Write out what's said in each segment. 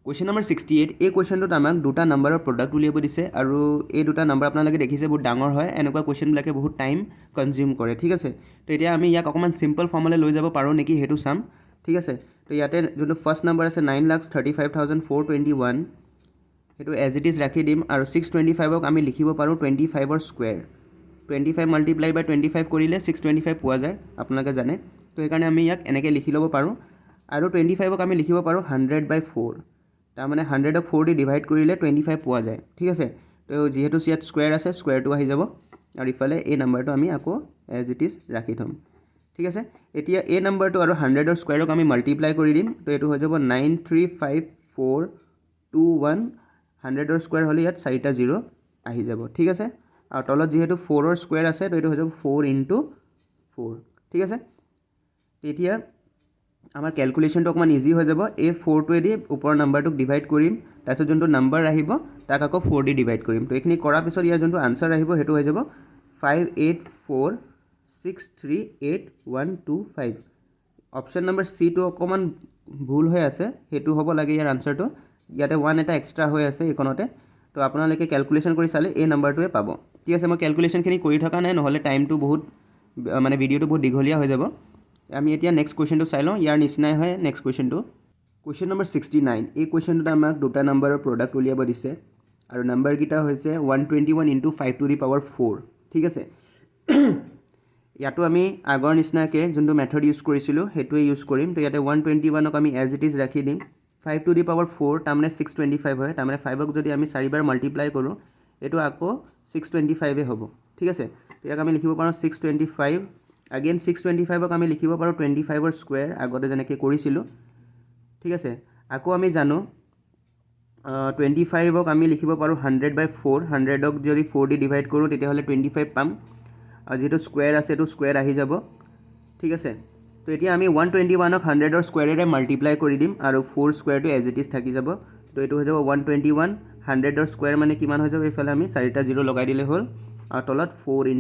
Question number 68 এই কুৱেশ্যনটোত আমাক দুটা নাম্বাৰৰ প্ৰডাক্ট উলিয়াব দিছে আৰু এই দুটা নাম্বাৰ আপোনালোকে দেখিছে বহুত ডাঙৰ হয় এনেকুৱা কুৱেশ্যনবিলাকে বহুত টাইম কনজিউম কৰে ঠিক আছে তো এতিয়া আমি ইয়াক অকণমান চিম্পল ফৰ্মলৈ লৈ যাব পাৰোঁ নেকি সেইটো চাম ঠিক আছে তো ইয়াতে যোনটো ফাৰ্ষ্ট নাম্বাৰ আছে 9,35,421 সেইটো এজ ইট ইজ ৰাখি দিম আৰু 625ক আমি লিখিব পাৰোঁ 25ৰ স্কুৱেৰ 25 মাল্টিপ্লাই বাই 25 কৰিলে 625 পোৱা যায় আপোনালোকে জানে তো সেইকাৰণে আমি ইয়াক এনেকৈ লিখি ল'ব পাৰোঁ আৰু 25ক আমি লিখিব পাৰোঁ 100/4 তাৰমানে 100ক 4 দি ডিভাইড কৰিলে 25 পোৱা যায় ঠিক আছে তো যিহেতু ইয়াত স্কুৱেৰ আছে স্কুৱেৰটো আহি যাব আৰু ইফালে এই নাম্বাৰটো আমি আকৌ এজ ইট ইজ ৰাখি থ'ম ঠিক আছে এতিয়া এই নাম্বাৰটো আৰু 100ৰ স্কুৱেৰক আমি মাল্টিপ্লাই কৰি দিম তো এইটো হৈ যাব 935,421 100ৰ স্কুৱেৰ হ'লে ইয়াত 4টা 0 আহি যাব ঠিক আছে আৰু তলত যিহেতু 4ৰ স্কুৱেৰ আছে তো এইটো হৈ যাব 4 × 4 ঠিক আছে তেতিয়া আমাৰ ক্যালকুলেশনটো অকমান ইজি হৈ যাব এই 4টোৱেদি ওপৰৰ নাম্বাৰটোক ডিভাইড কৰিম তাৰপিছত যোনটো নাম্বাৰ আহিব তাক আকৌ 4 দি ডিভাইড কৰিম তো এইখিনি কৰাৰ পিছত ইয়াৰ যোনটো আনসাৰ আহিব সেইটো হৈ যাব 5846382125 অপশন নম্বৰ সি টো অকমান ভুল হৈ আছে হেতু হ'ব লাগে ইয়াৰ আনসাৰটো ইয়াতে 1 এটা এক্সট্ৰা হৈ আছে এইকনতে তো আপোনালোকে ক্যালকুলেশন কৰি চালে এই নাম্বাৰটোৱে পাব ঠিক আছে মই ক্যালকুলেশনখিনি কৰি থকা নাই নহলে টাইমটো বহুত মানে ভিডিওটো বহুত দীঘলীয়া হৈ যাব আমি এতিয়া নেক্সট কুৱেশ্যনটো চাই লওঁ ইয়াৰ নিচিনাই হয় নেক্সট কুৱেশ্যনটো কুৱেশ্যন নম্বৰ 69 এই কুৱেশ্যনটোত আমাক দুটা নাম্বাৰৰ প্ৰডাক্ট উলিয়াব দিছে আৰু নাম্বাৰকেইটা হৈছে 121 × 5⁴ ঠিক আছে ইয়াতো আমি আগৰ নিচিনাকৈ যোনটো মেথড ইউজ কৰিছিলোঁ সেইটোৱে ইউজ কৰিম তো ইয়াতে 121ক আমি এজ ইট ইজ ৰাখি দিম 5⁴ তাৰমানে 625 হয় তাৰমানে 5ক যদি আমি 4বাৰ মাল্টিপ্লাই কৰোঁ এইটো আকৌ 625 হ'ব ঠিক আছে তো ইয়াক আমি লিখিব পাৰোঁ 625 again 625ক আমি লিখিব পাৰোঁ 25ৰ স্কুৱেৰ আগতে যেনেকৈ কৰিছিলোঁ ঠিক আছে আকৌ আমি জানো 25ক আমি লিখিব পাৰোঁ 100/4 100ক যদি 4 দি ডিভাইড কৰোঁ তেতিয়াহ'লে 25 পাম আৰু যেটো স্কুৱেৰ আছে এটো স্কুৱেৰ আহি যাব ঠিক আছে তো এতিয়া আমি 121ক 100ৰ স্কুৱেৰেৰে মাল্টিপ্লাই কৰি দিম আৰু 4 স্কুৱেৰটো এজ ইট ইজ থাকি যাব তো এইটো হৈ যাব 121 100ৰ স্কুৱেৰ মানে কিমান হৈ যাব ইফালে আমি 4টা 0 লগাই দিলে হ'ল আৰু তলত 4 ×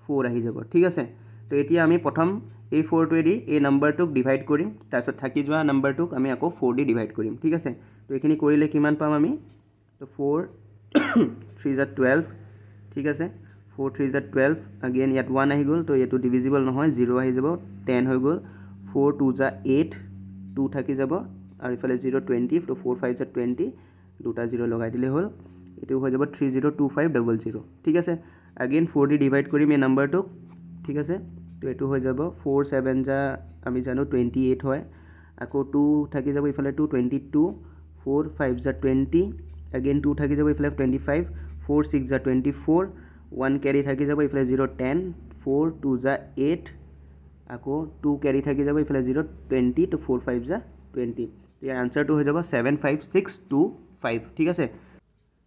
4 আহি যাব ঠিক আছে তো এতিয়া আমি প্ৰথম এই 4টোৱেদি এই নাম্বাৰটোক ডিভাইড কৰিম তাৰপিছত থাকি যোৱা নাম্বাৰটোক আমি আকৌ 4 দি ডিভাইড কৰিম ঠিক আছে তো এইখিনি কৰিলে কিমান পাম আমি তো 4 3 * 12 ঠিক আছে 4 3 * 12 अगेन ইয়াত 1 আহি গ'ল তো এটো ডিভিজিবল নহয় 0 আহি যাব 10 হৈ গ'ল 4 2 * 8 2 থাকি যাব আৰু ইফালে 0 20 তো 4 5 * 20 দুটা 0 লগাই দিলে হ'ল এটো হৈ যাব 302500 ঠিক আছে अगेन 4 দি ডিভাইড কৰিম এই নাম্বাৰটোক ঠিক আছে তো এটো হৈ যাব 4 7 যা আমি জানো 28 হয় আকৌ 2 থাকি যাব ইফালে 2 22 4 5 যা 20 अगेन 2 থাকি যাব ইফালে 25 4 6 যা 24 1 ক্যারি থাকি যাব ইফালে 0 10 4 2 যা 8 আকৌ 2 ক্যারি থাকি যাব ইফালে 0 20 তো 4 5 যা 20 তো ইয়াৰ আনসাৰটো হৈ যাব 75625 ঠিক আছে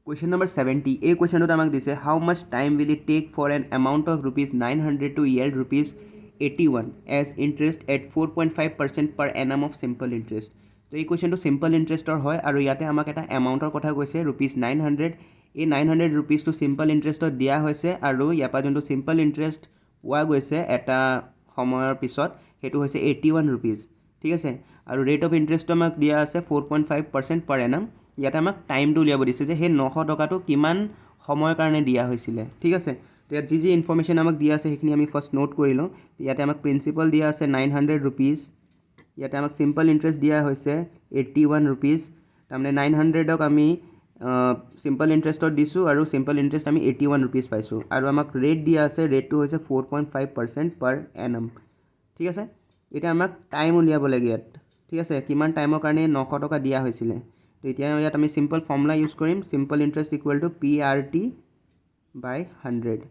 Question number 70 এই কুৱেশ্যনটোত আমাক দিছে how much time will it take for an amount of ₹900 to yield ₹81 as interest at 4.5% per annum of simple interest তো এই কুৱেশ্যনটো simple interestৰ হয় আৰু ইয়াতে আমাক এটা এমাউণ্টৰ কথা কৈছে ₹900 এই 900 rupeesটো simple interestত দিয়া হৈছে আৰু ইয়াৰ পৰা যোনটো simple interest পোৱা গৈছে এটা সময়ৰ পিছত সেইটো হৈছে 81 rupees ঠিক আছে আৰু rate of interest আমাক দিয়া আছে 4.5% per annum ইয়াতে আমাক টাইমটো উলিয়াব দিছে যে সেই 900 টকাটো কিমান সময়ৰ কাৰণে দিয়া হৈছিল ঠিক আছে তো ইয়াত যি ইনফৰমেশন আমাক দিয়া আছে সেইখিনি আমি ফাৰ্স্ট নোট কৰি লওঁ ইয়াতে আমাক প্ৰিন্সিপাল দিয়া আছে 900 rupees ইয়াতে আমাক সিম্পল ইন্টাৰেষ্ট দিয়া হৈছে 81 rupees তাৰমানে 900ক আমি সিম্পল ইন্টাৰেষ্টত দিছো আৰু সিম্পল ইন্টাৰেষ্ট আমি 81 rupees পাইছো আৰু আমাক ৰেট দিয়া আছে ৰেটটো হৈছে 4.5% per annum ঠিক আছে এটা আমাক টাইম উলিয়াব লাগে ইয়াত ঠিক আছে কিমান টাইমৰ কাৰণে 900 টকা দিয়া হৈছিল তো এতিয়া ইয়াত আমি সিম্পল ফৰ্মুলা ইউজ কৰিম সিম্পল ইন্টাৰেষ্ট = PRT/100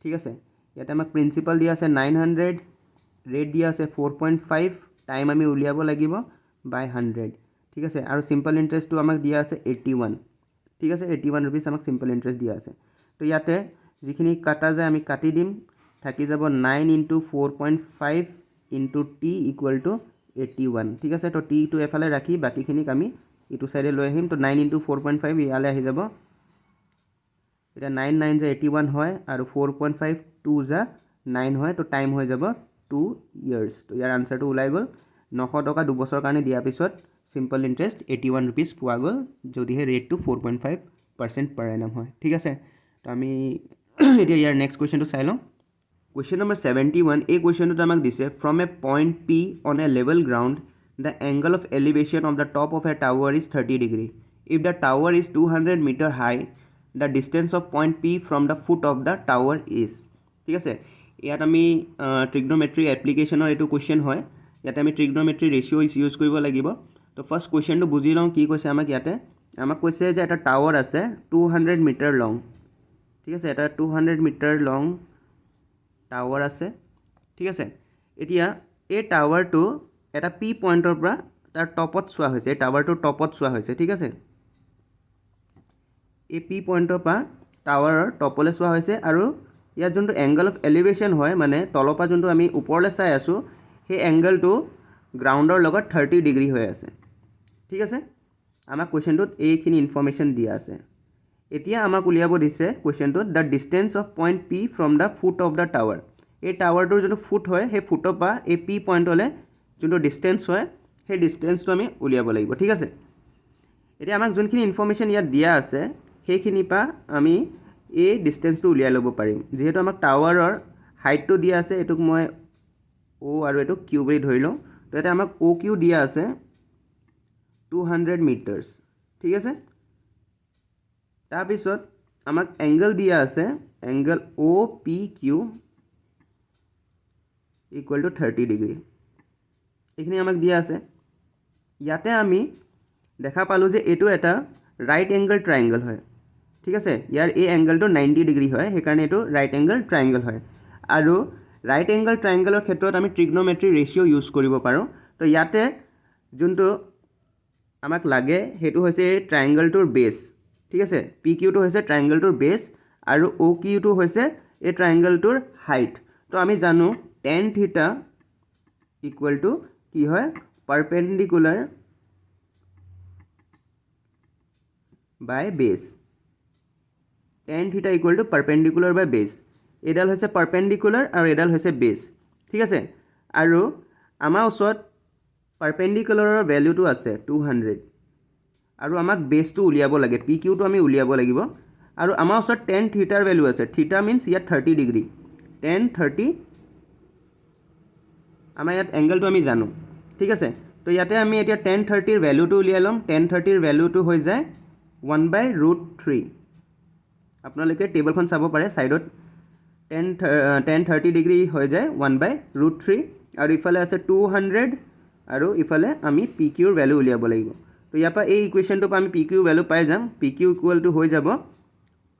ঠিক আছে ইয়াতে আমাক প্ৰিন্সিপাল দিয়া আছে 900 ৰেট দিয়া আছে 4.5 টাইম আমি উলিয়াব লাগিব /100 ঠিক আছে আৰু সিম্পল ইন্টাৰেষ্টটো আমাক দিয়া আছে 81 ঠিক আছে 81 rupees আমাক সিম্পল ইন্টাৰেষ্ট দিয়া আছে তো ইয়াতে যিখিনি কাটা যায় আমি কাটি দিম থাকি যাব 9 * 4.5 * t = 81 ঠিক আছে তো t টো এফালে ৰাখি বাকিখিনিক আমি ইটো সাইডে লৈ আহিম তো 9 * 4.5 ইয়ালে আহি যাব এটা 9 9 যা 81 হয় আৰু 4.5 2 যা 9 হয় তো টাইম হৈ যাব 2 ইয়ার্স তো ইয়াৰ আনসাৰটো ওলাই গ'ল 900 টকা 2 বছৰ কাৰণে দিয়াৰ পিছত সিম্পল ইণ্টাৰেষ্ট 81 rupees পোৱা গ'ল যদিহে ৰেটটো 4.5% per annum হয় ঠিক আছে তো আমি এতিয়া ইয়াৰ নেক্সট কুৱেশ্যনটো চাই লওঁ কুৱেশ্যন নম্বৰ 71 এই কুৱেশ্যনটোত আমাক দিছে from a point P on a level ground the angle of elevation of the top of a tower is 30 degree if the tower is 200 meter high the distance of point P from the foot of the tower is ঠিক আছে ইয়াত আমি ট্ৰিগনোমেট্ৰি এপ্লিকেশ্যনৰ এইটো question হয় ইয়াতে আমি ট্ৰিগনোমেট্ৰি ratio' use কৰিব লাগিব তো ফাৰ্ষ্ট কুৱেশ্যনটো বুজি লওঁ কি কৈছে আমাক ইয়াতে আমাক কৈছে যে এটা টাৱাৰ আছে 200 meter লং ঠিক আছে এটা 200 meter লং টাৱাৰ আছে ঠিক আছে এতিয়া এই টাৱাৰটো এটা পি পইণ্টৰ পৰা তাৰ টপত চোৱা হৈছে এই টাৱাৰটোৰ টপত চোৱা হৈছে ঠিক আছে এই পি পইণ্টৰ পৰা টাৱাৰৰ টপলৈ চোৱা হৈছে আৰু ইয়াত যোনটো এংগল অফ এলিভেশ্যন হয় মানে তলৰ পৰা যোনটো আমি ওপৰলৈ চাই আছোঁ সেই এংগলটো গ্ৰাউণ্ডৰ লগত 30 degree হৈ আছে ঠিক আছে আমাক কুৱেশ্যনটোত এইখিনি ইনফৰ্মেশ্যন দিয়া আছে এতিয়া আমাক উলিয়াব দিছে কুৱেশ্যনটোত the distance of point P from the foot of the tower এই টাৱাৰটোৰ যোনটো ফুট হয় সেই ফুটৰ পৰা এই পি পইণ্টলৈ যোনটো ডিষ্টেঞ্চ হয় সেই ডিষ্টেঞ্চটো আমি উলিয়াব লাগিব ঠিক আছে এতিয়া আমাক যোনখিনি ইনফৰ্মেশ্যন ইয়াত দিয়া আছে সেইখিনিৰ পৰা আমি এই ডিষ্টেঞ্চটো উলিয়াই ল'ব পাৰিম যিহেতু আমাক টাৱাৰৰ হাইটটো দিয়া আছে এইটোক মই O আৰু এইটোক Q বুলি ধৰি লওঁ তো ইয়াতে আমাক OQ দিয়া আছে 200 meters ঠিক আছে তাৰপিছত আমাক এংগল দিয়া আছে angle OPQ equal to 30 degree এইখিনি আমাক দিয়া আছে ইয়াতে আমি দেখা পালোঁ যে এইটো এটা ৰাইট এংগল ট্ৰাইংগল হয় ঠিক আছে ইয়াৰ এই এংগলটো 90 degree হয় সেইকাৰণে এইটো ৰাইট এংগল ট্ৰাইংগল হয় আৰু ৰাইট এংগল ট্ৰাইংগলৰ ক্ষেত্ৰত আমি ট্ৰিগনোমেট্ৰি ৰেচিঅ' ইউজ কৰিব পাৰোঁ তো ইয়াতে যোনটো আমাক লাগে সেইটো হৈছে এই ট্ৰাইংগলটোৰ বেছ ঠিক আছে PQটো হৈছে ট্ৰাইংগলটোৰ বেছ আৰু OQটো হৈছে এই ট্ৰাইংগলটোৰ হাইট তো আমি জানো tan theta ইকুৱেল টু কি হয় perpendicular by base tan theta equal to perpendicular by base এডাল হৈছে পাৰপেণ্ডিকুলাৰ আৰু এডাল হৈছে বেছ ঠিক আছে আৰু আমাৰ ওচৰত পাৰপেণ্ডিকুলাৰৰ ভেলুটো আছে 200 আৰু আমাক বেছটো উলিয়াব লাগে PQটো আমি উলিয়াব লাগিব আৰু আমাৰ ওচৰত tan thetaৰ ভেলু আছে theta মিন্স ইয়াত 30 degree tan 30 আমাৰ ইয়াত এংগলটো আমি জানো ঠিক আছে তো ইয়াতে আমি এতিয়া tan 30ৰ ভেলুটো উলিয়াই ল'ম tan 30ৰ ভেলুটো হৈ যায় 1/√3 আপোনালোকে টেবলখন চাব পাৰে সাইডত tan 30 degree হৈ যায় 1/√3 আৰু ইফালে আছে 200 আৰু ইফালে আমি PQৰ ভেলু উলিয়াব লাগিব তো ইয়াৰ পৰা এই ইকুৱেশ্যনটোৰ পৰা আমি PQ ভেলু পাই যাম PQ ইকুৱেল টু হৈ যাব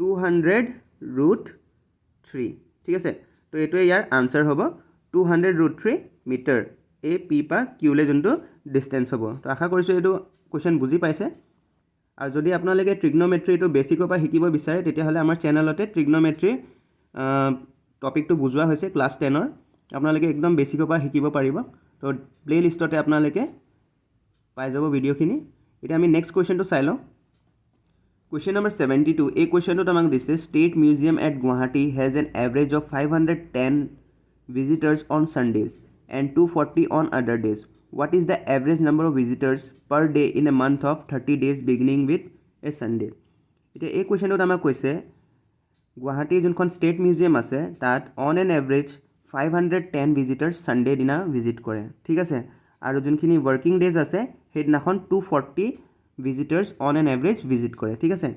200√3 ঠিক আছে তো এইটোৱে ইয়াৰ আনচাৰ হ'ব 200√3 মিটাৰ এই P পৰা Qলৈ যোনটো ডিষ্টেঞ্চ হ'ব তো আশা কৰিছোঁ এইটো কুৱেশ্যন বুজি পাইছে আৰু যদি আপোনালোকে ট্ৰিগনোমেট্ৰিটো বেছিকৰ পৰা শিকিব বিচাৰে তেতিয়াহ'লে আমাৰ চেনেলতে ট্ৰিগনোমেট্ৰি টপিকটো বুজোৱা হৈছে ক্লাছ 10ৰ আপোনালোকে একদম বেছিকৰ পৰা শিকিব পাৰিব তো প্লে লিষ্টতে আপোনালোকে পাই যাব ভিডিঅ'খিনি এতিয়া আমি নেক্সট কুৱেশ্যনটো চাই লওঁ কুৱেশ্যন নম্বৰ 72 এই কুৱেশ্যনটোত আমাক দিছে state museum at Guwahati has N average of 510 visitors on Sundays and 240 on other days. What is the average number of visitors per day in a month of 30 days beginning with a Sunday? এতিয়া এই কুৱেশ্যনটোত আমাক কৈছে গুৱাহাটীৰ যোনখন state museum আছে তাত on an average 510 ভিজিটাৰ্ছ Sunday দিনা ভিজিট কৰে ঠিক আছে আৰু যোনখিনি ৱৰ্কিং ডেজ আছে সেইদিনাখন 240 ভিজিটাৰ্ছ অন এন এভাৰেজ ভিজিট কৰে ঠিক আছে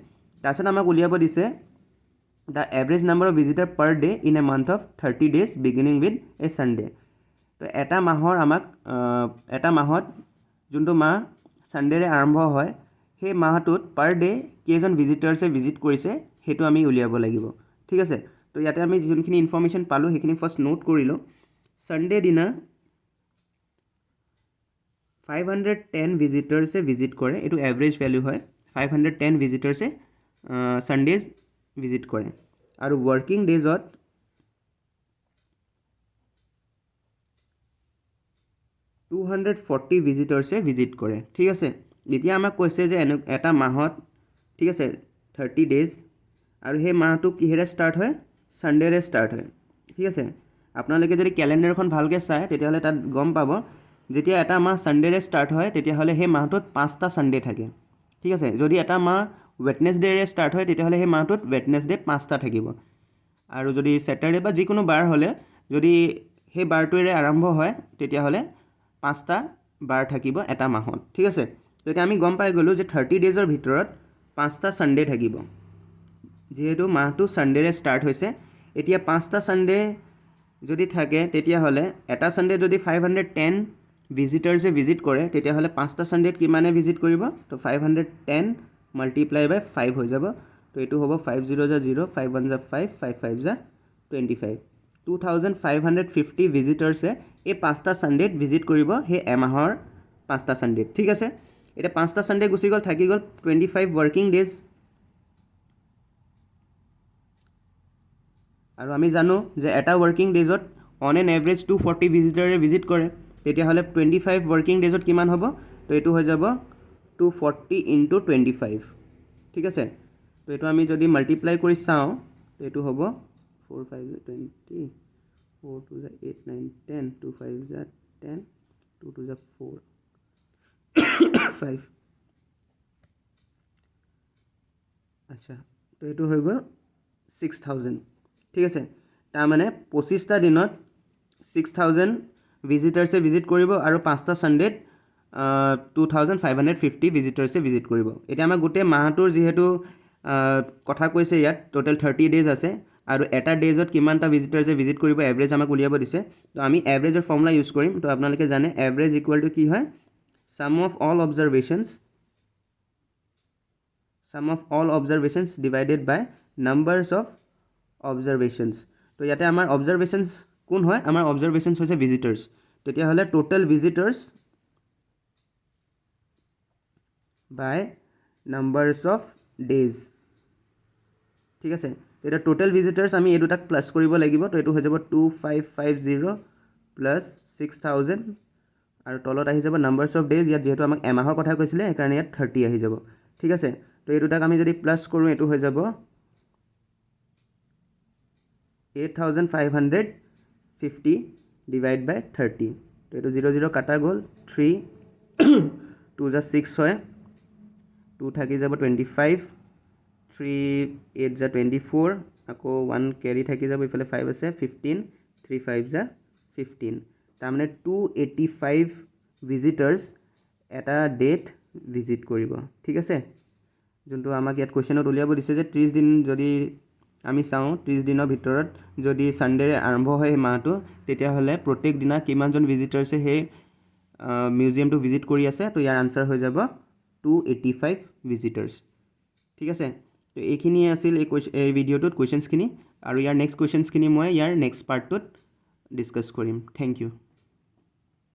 তাৰপিছত আমাক উলিয়াব দিছে the average number of visitor per day in a month of 30 days beginning with a Sunday তো এটা মাহত যোনটো মাহ ছানডেৰে আৰম্ভ হয় সেই মাহটোত পাৰ ডে কেইজন ভিজিটাৰ্ছে ভিজিট কৰিছে সেইটো আমি উলিয়াব লাগিব ঠিক আছে তো ইয়াতে আমি যোনখিনি ইনফৰ্মেশ্যন পালোঁ সেইখিনি ফাৰ্ষ্ট নোট কৰিলোঁ ছানডে দিনা 510 ভিজিটাৰ্ছে ভিজিট কৰে এইটো এভাৰেজ ভেলু হয় 510 ভিজিটাৰ্ছে ছানডেজ ভিজিট কৰে আৰু ৱৰ্কিং ডেজত 240 ভিজিটাৰ্ছে ভিজিট কৰে ঠিক আছে এতিয়া আমাক কৈছে যে এটা মাহত ঠিক আছে 30 ডেজ আৰু সেই মাহটো কিহেৰে ষ্টাৰ্ট হয় ছানডেৰে ষ্টাৰ্ট হয় ঠিক আছে আপোনালোকে যদি কেলেণ্ডাৰখন ভালকৈ চায় তেতিয়াহ'লে তাত গম পাব যেতিয়া এটা মাহ ছানডেৰে ষ্টাৰ্ট হয় তেতিয়াহ'লে সেই মাহটোত 5টা ছানডে থাকে ঠিক আছে যদি এটা মাহ ৱেডনেছডেৰে ষ্টাৰ্ট হয় তেতিয়াহ'লে সেই মাহটোত ৱেডনেছডে 5টা থাকিব আৰু যদি ছেটাৰডে বা যিকোনো বাৰ হ'লে যদি সেই বাৰটোৰে আৰম্ভ হয় তেতিয়াহ'লে 5টা বাৰ থাকিব এটা মাহত ঠিক আছে তেতিয়া আমি গম পাই গ'লোঁ যে 30 ডেজৰ ভিতৰত 5টা ছানডে থাকিব যেহেতু মাহটো ছানডেৰে ষ্টাৰ্ট হৈছে এতিয়া 5টা ছানডে যদি থাকে তেতিয়াহ'লে এটা ছানডে যদি 510 ভিজিটাৰ্ছে ভিজিট কৰে তেতিয়াহ'লে 5টা ছানডেত কিমানে ভিজিট কৰিব তো 510 মাল্টিপ্লাই বাই 5 হৈ যাব তো এইটো হ'ব 5 0 যা 0 5 1 যা 5 5 5 যা 25 2550 ভিজিটাৰ্ছে এই 5টা ছানডেত ভিজিট কৰিব সেই এমাহৰ 5টা ছানডেত ঠিক আছে এতিয়া 5টা ছানডে গুচি গ'ল থাকি গ'ল 25 ৱৰ্কিং ডেজ আৰু আমি জানো যে এটা ৱৰ্কিং ডেজত অন এন এভাৰেজ 240 ভিজিটাৰে ভিজিট কৰে তেতিয়াহ'লে 25 ৱৰ্কিং ডেজত কিমান হ'ব তো এইটো হৈ যাব 240 ইনটু 25 ঠিক আছে তো এইটো আমি যদি মাল্টিপ্লাই কৰি চাওঁ তো এইটো হ'ব 4 5 20 4 2 8 9 10 2 5 10 2 2 4 5 আচ্ছা তো এইটো হৈ গ'ল 6000 ঠিক আছে তাৰমানে 25টা দিনত 6000 ভিজিটাৰ্ছে ভিজিট কৰিব আৰু 5টা ছানডেত 2550 ভিজিটাৰ্ছে ভিজিট কৰিব এতিয়া আমাৰ গোটেই মাহটোৰ যিহেতু কথা কৈছে ইয়াত টোটেল 30 ডেজ আছে আৰু এটা ডেজত কিমানটা ভিজিটাৰ্ছে ভিজিট কৰিব এভাৰেজ আমাক উলিয়াব দিছে তো আমি এভাৰেজৰ ফৰ্মুলা ইউজ কৰিম তো আপোনালোকে জানে এভাৰেজ ইকুৱেল টু কি হয় sum of all observations divided by numbers of observations তো ইয়াতে আমাৰ observations কোন হয় আমাৰ observations হৈছে visitors তেতিয়াহ'লে total visitors by numbers of days ঠিক আছে এটা total visitors আমি এই দুটাক প্লাস কৰিব লাগিব তো এইটো হৈ যাব 2550 প্লাস 6000 আৰু তলত আহি যাব numbers of days ইয়াত যেহেতু আমাক এমাহৰ কথা কৈছিলে সেইকাৰণে ইয়াত 30 আহি যাব ঠিক আছে তো এই দুটাক আমি যদি প্লাস কৰোঁ এইটো হৈ যাব 8550 ডিভাইড বাই 30 তো এইটো 0 0 কাটা গ'ল 3 2 যা 6 হয় 2 থাকি যাব 25 3 8 যা 24 আকৌ 1 কেৰি থাকি যাব ইফালে 5 আছে 15 3 5 যা 15 তাৰমানে 285 ভিজিটাৰ্ছ এটা ডেট ভিজিট কৰিব ঠিক আছে যোনটো আমাক ইয়াত কুৱেশ্যনত উলিয়াব দিছে যে 30 দিন যদি আমি চাওঁ 30 দিনৰ ভিতৰত যদি ছানডেৰে আৰম্ভ হয় মাহটো তেতিয়াহ'লে প্ৰত্যেক দিনা কিমানজন ভিজিটাৰ্ছে সেই মিউজিয়ামটো ভিজিট কৰি আছে তো ইয়াৰ আনসাৰ হৈ যাব 285 ভিজিটাৰ্ছ ঠিক আছে তো এইখিনি আছিল এই ভিডিঅ'টোত কুৱেশ্যনছখিনি আৰু ইয়াৰ নেক্সট কুৱেশ্যনছখিনি মই ইয়াৰ নেক্সট পাৰ্টটোত ডিছকাছ কৰিম থেংক ইউ